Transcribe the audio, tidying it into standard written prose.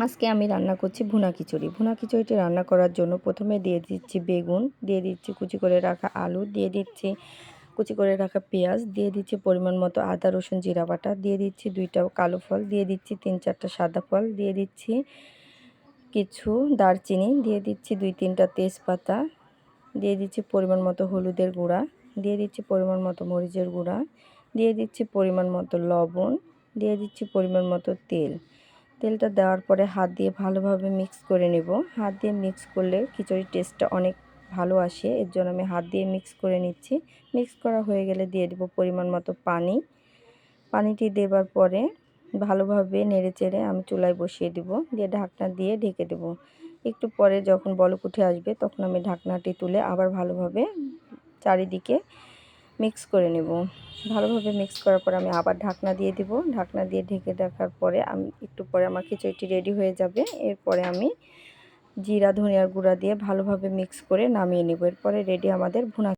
আজকে আমি রান্না করছি ভুনা খিচুড়ি। ভুনা খিচুড়িটি রান্না করার জন্য প্রথমে দিয়ে দিচ্ছি বেগুন, দিয়ে দিচ্ছি কুচি করে রাখা আলু, দিয়ে দিচ্ছি কুচি করে রাখা পেঁয়াজ, দিয়ে দিচ্ছি পরিমাণ মতো আদা রসুন জিরা বাটা, দিয়ে দিচ্ছি 2টা কালো ফল, দিয়ে দিচ্ছি 3-4টা সাদা ফল, দিয়ে দিচ্ছি কিছু দারচিনি, দিয়ে দিচ্ছি 2-3টা তেজপাতা, দিয়ে দিচ্ছি পরিমাণ মতো হলুদের গুঁড়া, দিয়ে দিচ্ছি পরিমাণ মতো মরিচের গুঁড়া, দিয়ে দিচ্ছি পরিমাণ মতো লবণ, দিয়ে দিচ্ছি পরিমাণ মতো তেল। তেলটা দেওয়ার পরে হাত দিয়ে ভালোভাবে মিক্স করে নেব। হাত দিয়ে মিক্স করলে খিচুড়ির টেস্টটা অনেক ভালো আসে, এর জন্য আমি হাত দিয়ে মিক্স করে নিচ্ছি। মিক্স করা হয়ে গেলে দিয়ে দেব পরিমাণ মতো পানি। পানিটি দেবার পরে ভালোভাবে নেড়েচেড়ে আমি চুলায় বসিয়ে দেব, দিয়ে ঢাকনা দিয়ে ঢেকে দেব। একটু পরে যখন বলক উঠে আসবে তখন আমি ঢাকনাটি তুলে আবার ভালোভাবে চারিদিকে মিক্স করে নেব। ভালোভাবে মিক্স করার পর আমি আবার ঢাকনা দিয়ে দেব। ঢাকনা দিয়ে ঢেকে রাখার পরে আমি একটু পরে আমার খিচুড়িটি রেডি হয়ে যাবে। এরপরে আমি জিরা ধনিয়ার গুঁড়া দিয়ে ভালোভাবে মিক্স করে নামিয়ে নেব। এরপরে রেডি আমাদের ভুনা।